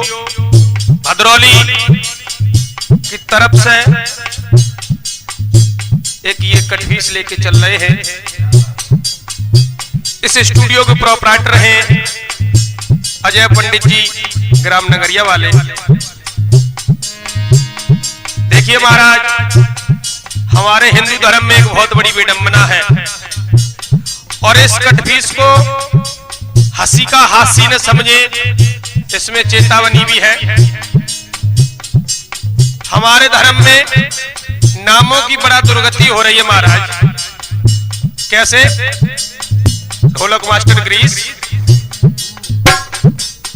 भदरौली की तरफ से एक ये कटफीस लेके चल रहे हैं। इस स्टूडियो के प्रोपराइटर हैं अजय पंडित जी, ग्राम नगरिया वाले। देखिए महाराज, हमारे हिंदू धर्म में एक बहुत बड़ी विडंबना है और इस कटफीस को हंसी का हास्य न समझे, इसमें चेतावनी भी है। हमारे धर्म में नामों की बड़ा दुर्गति हो रही है महाराज। कैसे? ढोलक मास्टर ग्रीस।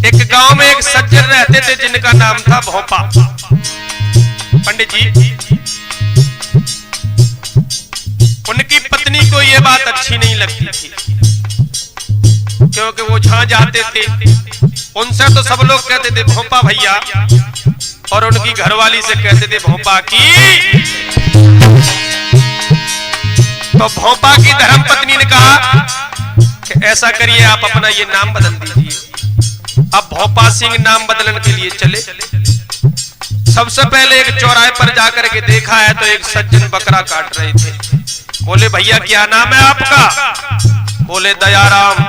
एक गांव में एक सज्जन रहते थे जिनका नाम था भोपा। पंडित जी, उनकी पत्नी को यह बात अच्छी नहीं लगती थी क्योंकि वो जहां जाते थे उनसे तो सब लोग कहते थे भोपा भैया, और उनकी घरवाली से कहते थे भोपा की। तो भोपा की धर्मपत्नी ने कहा कि ऐसा करिए, आप अपना ये नाम बदल दीजिए। अब भोपा सिंह नाम बदलने के लिए चले। सबसे पहले एक चौराहे पर जाकर के देखा है तो एक सज्जन बकरा काट रहे थे। बोले भैया क्या नाम है आपका? बोले दयाराम।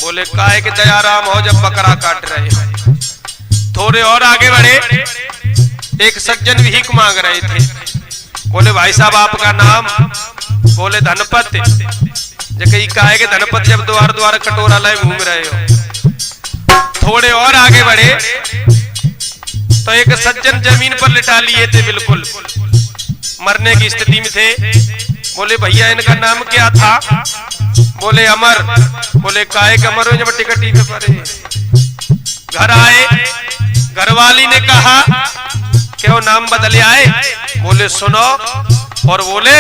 बोले काहे के दयाराम हो जब बकरा काट रहे हो? थोड़े और आगे बढ़े, एक सज्जन भीख मांग रहे थे। बोले भाई साहब आपका नाम? बोले धनपत। जबकि काहे के धनपत जब द्वार द्वार कटोरा लाए घूम रहे हो? थोड़े और आगे बढ़े तो एक सज्जन जमीन पर लिटा लिए थे, बिल्कुल मरने की स्थिति में थे। बोले भैया इनका नाम क्या था? बोले अमर। बोले काहे के अमर हो जब टिकटी पे पड़े? घर आए, घरवाली ने कहा क्यों नाम बदले आए? बोले सुनो, और बोले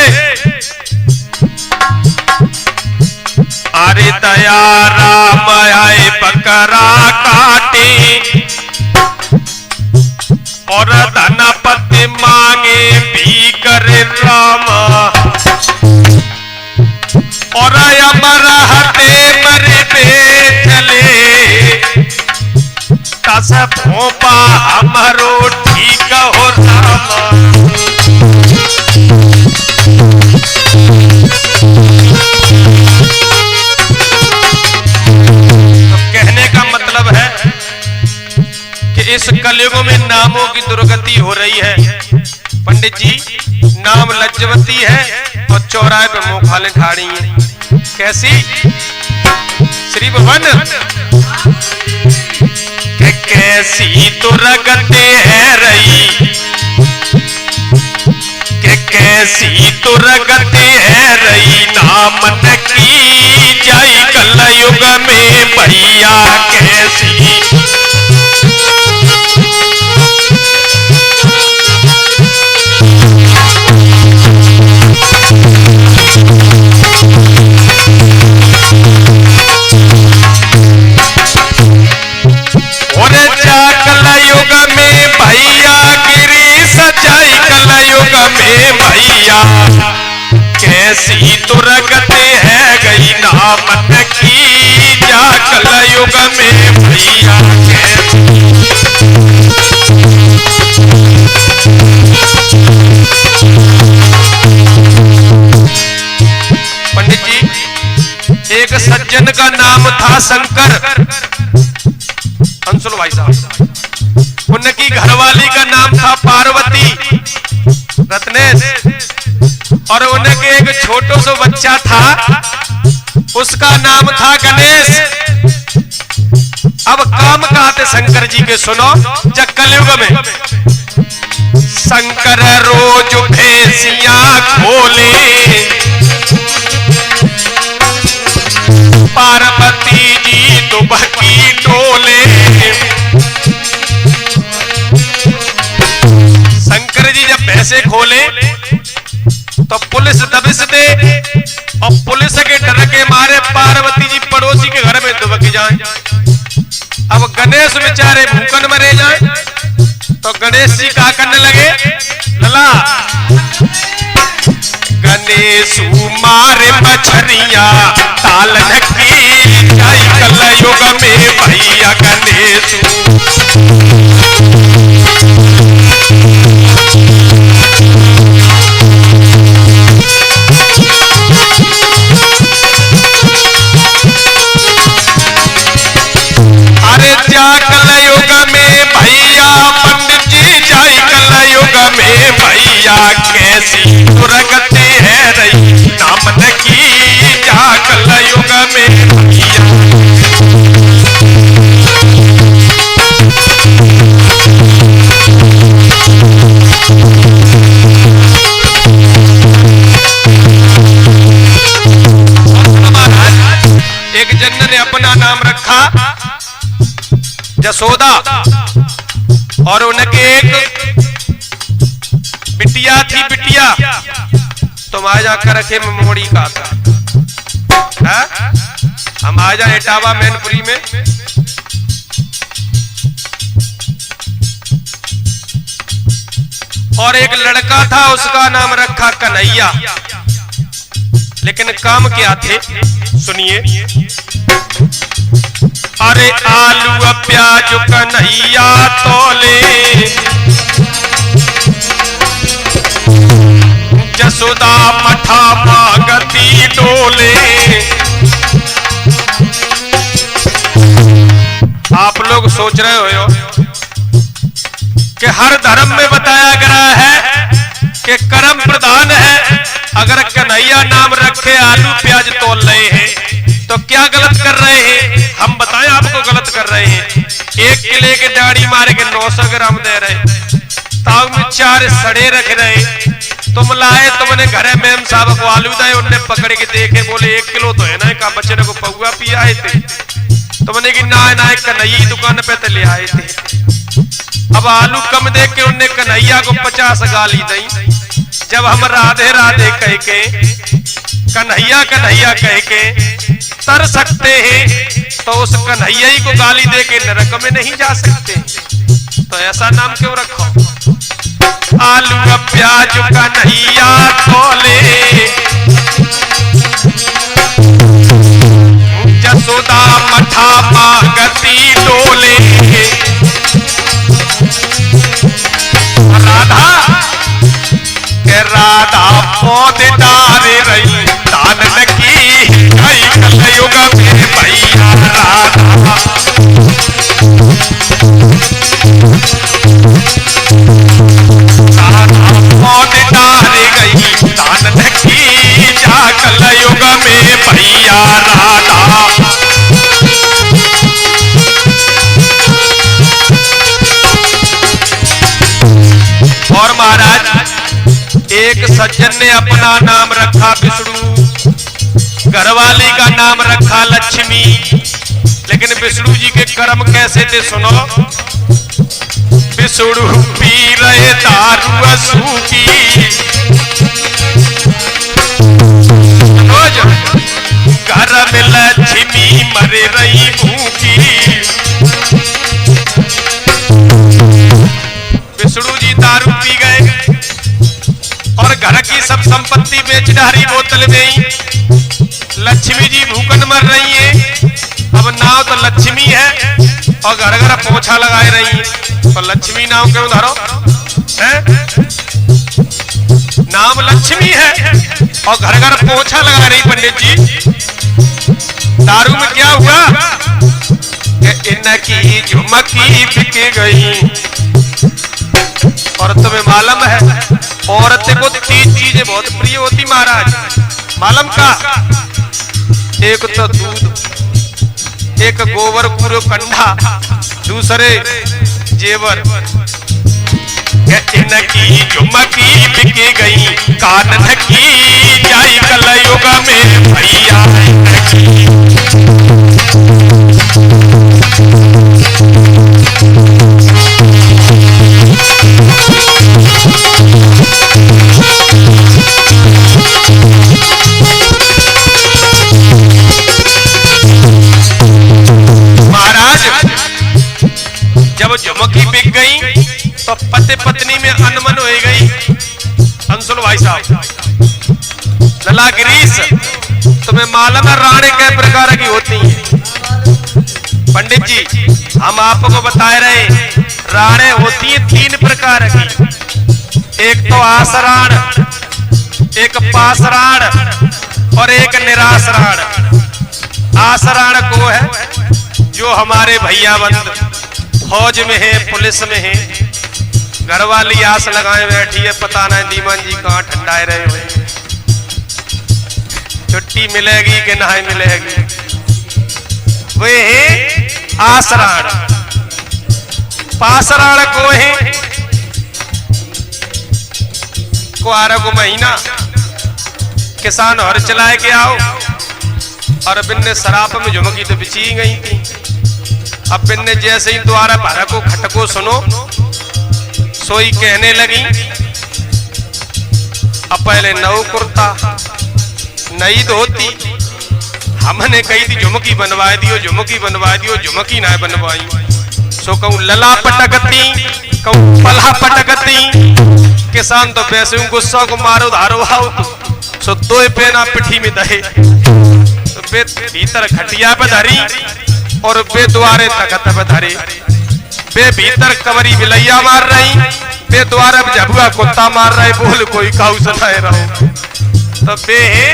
अरे दयाराम आए बकरा काटे और धनपति मांगे भी करे राम, और अमर हटे मरे चले तस भोपा हमारो ठीक हो राम। तो कहने का मतलब है कि इस कलयुग में नामों की दुर्गति हो रही है। पंडित जी, नाम लज्जवती है और चौराहे पे मोखाले ठाड़ी है। कैसी? श्री भवन कैसी दुर्गति है रही, के कैसी दुर्गति है रही, नाम न की जाई कलयुग में भैया कैसी। कैसी दुर्गति है गई, नाम न की जा कलयुग में भैया कैसी। पंडित जी, एक सज्जन का नाम था शंकर। अंशुल भाई साहब, उनकी घरवाली का नाम था पार्वती रत्नेश, और उनके एक छोटो सो बच्चा था, उसका नाम था गणेश। अब काम कहते शंकर जी के सुनो, जब कलयुग में शंकर रोज भैंसियां खोले, पार्वती जी दुबकी टोले। शंकर जी जब भैंसे खोले तो पुलिस दबिश दे, और पुलिस के डर के मारे पार्वती जी पड़ोसी के घर में दुबक जाएं। अब गणेश बेचारे भूखन मरे जाएं, तो गणेश जी क्या करने लगे? लला गणेश मारे मछरिया ताल ढकी जाई कलयुग में भैया गणेश। जसोदा और उनके एक बिटिया थी। बिटिया तुम आ जा कर रखे मोड़ी का था। हम आ जा इटावा मैनपुरी में। और एक लड़का था, उसका नाम रखा कन्हैया। लेकिन काम क्या थे सुनिए। अरे आलू प्याज कन्हैया तोले, जसोदा मठा मांगती डोले। आप लोग सोच रहे हो कि हर धर्म में बताया गया है कि कर्म प्रधान है। अगर कन्हैया नाम रखे आलू प्याज तोल रहे हैं तो क्या गलत कर रहे हैं? हम बताएं आपको गलत कर रहे हैं। 1 किले के दाढ़ी मारे के 900 ग्राम दे रहे, ताव में 4 सड़े रख रहे। तुम लाए, तुमने घरे मैम साहब को आलू दाए, उनने पकड़ के देखे, बोले 1 किलो तो है ना, का बच्चे को पौआ पिया आए थे। तुमने की ना कन्हैया दुकान पे तो ले आए थे। अब आलू कम दे के उनने कन्हैया को 50 गाली दी। जब हम राधे राधे कह के, कन्हैया कन्हैया कह के तर सकते हैं, तो उस कन्हैया ही को गाली दे के नरक में नहीं जा सकते। तो ऐसा नाम क्यों रखो? आलू का प्याज कन्हैया तोले, जसोदा मठा मांगती डोले। राधा के राधा पौधे डारे रही, दान की कई कलयुग में भैया राधा। राधा पौधे डारे गई, दान की जा कलयुग में भैया राधा। और महाराज एक सज्जन ने अपना नाम रखा विष्णु, घरवाली का नाम रखा लक्ष्मी। लेकिन विष्णु जी के कर्म कैसे थे सुनो। विष्णु पी रहे दारू सूखी, घर में लक्ष्मी मरे रही भूखी। विष्णु जी दारू पी गए और घर की सब संपत्ति बेच डाली बोतल में ही। लक्ष्मी जी भूखन मर रही है। अब नाव तो लक्ष्मी है और घर घर पोछा लगाए रही है। तो लक्ष्मी नाम क्यों धरो है? नाम लक्ष्मी है और घर घर पोछा लगा रही। पंडित जी दारू में क्या हुआ? इनकी झुमकी बिक गई। और तुम्हें मालूम है औरत को 3 चीजें बहुत प्रिय होती महाराज। मालूम का? एक तो दूध, एक गोबर पूरो कंडा, दूसरे जेवर। इनकी झुमकी बिक गई, कान की जाई कलयुग में भैया। जब झुमकी बिक गई तो पति पत्नी में अनमन हो गई। अंशुल भाई साहब, लला गिरीश, तुम्हें मालूम है रानी कई प्रकार की होती हैं? पंडित जी हम आपको बता रहे, राणे होती है 3 प्रकार की। एक तो आसराण, एक पासराण और एक निरासराण। आसराण को है जो हमारे भैया बंद फौज में है, पुलिस में है। घरवाली आस लगाए बैठी है, पता नहीं दीवान जी कहाँ ठंडाए रहे हुए, छुट्टी मिलेगी कि नहीं मिलेगी। वे है आसराण। पासराण को है कुआरा को महीना किसान हर चलाए के आओ और बिन्ने शराब में झुमकी तो बिची गई थी। अब बिन्ने जैसे ही द्वारा भरा को खटको सुनो सोई कहने लगी, अब पहले नौ कुर्ता नई धोती, हमने कही थी झुमकी बनवा दियो, झुमकी बनवा दियो, झुमकी ना बनवाई। सो कहूँ लला पटकती, कहूँ पला पटकती, किसान तो वैसे गुस्सा को मारो धारो आओ सो दो पेना पिठी में दहे, तो बे भीतर खटिया पे धरी और बे द्वारे तखत पे धरे, बे भीतर कवरी बिलैया मार रही, बे द्वारा झबुआ कुत्ता मार रहे, बोल कोई काऊ सुनाए रहो। तो बे है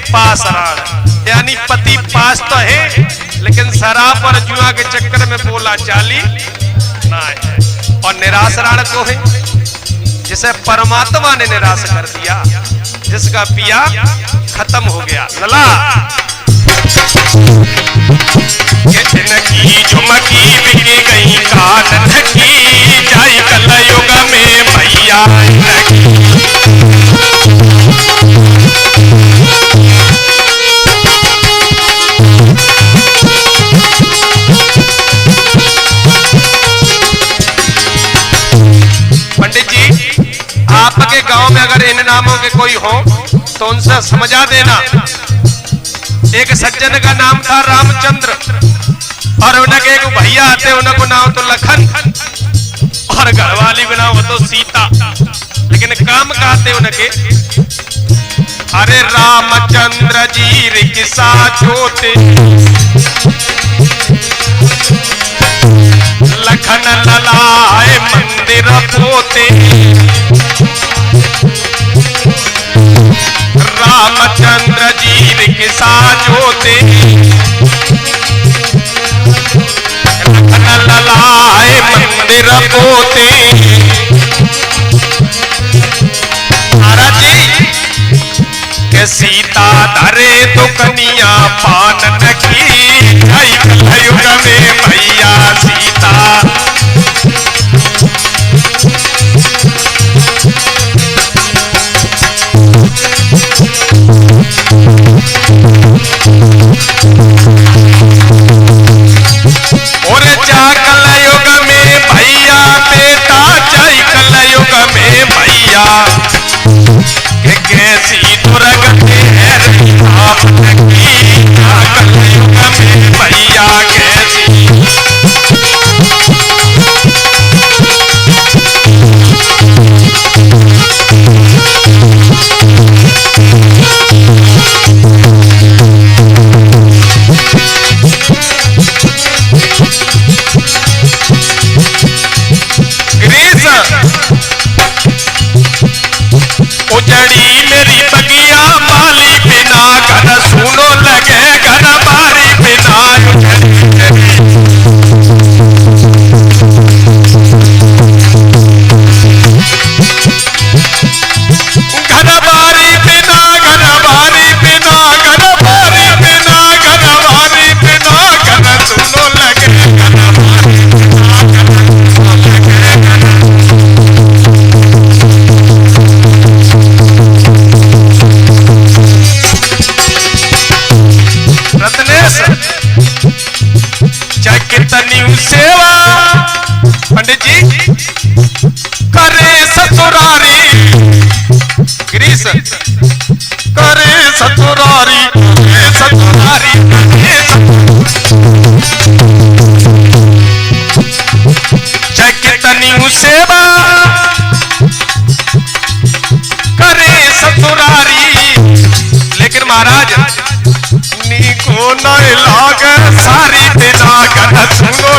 पासराण, यानी पति पास तो है लेकिन शराब और जुआ के चक्कर में बोला चाली ना है। और निराशराण तो है जिसे परमात्मा ने निराश कर दिया, जिसका पिया खत्म हो गया। लला की झुमकी बिकी गई कानन की, जाई कलयुग में मैया पंडित जी, आपके गांव में अगर इन नामों के कोई हो तो उनसे समझा देना। एक सज्जन का नाम था रामचंद्र और उनके एक भैया आते, उनको नाम तो लखन और घरवाली का नाम तो सीता, लेकिन काम कहते उनके अरे रामचंद्र जी रिक्शा जोते, लखन ललाए मंदिर पोते, रामचंद्र जी रिक्शा जोते, लखन ललाए मंदिर पोते। महाराज जी के सीता धरे तो कनिया पान नखी, जाई कलयुग में मैया सीता। और जा कलयुग में भैया बेटा, जाई कलयुग में भैया, के कैसी दुर्गति है आपन की, जा कलयुग में भैया कैसी। उजड़ी मेरी बगिया माली बिना, घर सुनो लगे घर बारी बिना, घर बारी बिना, घर बारी बिना, घर बारी बिना, घर बारी बिना, घर सुनो लगे घर बारी कितनी सेवा पंडित जी करे ससुरारी, गिरीश करे ससुरारी, करे ससुरारी, चाहे कितनी सेवा करे ससुरारी, लेकिन महाराज नी को न लागे सारी बिना, घर सुनो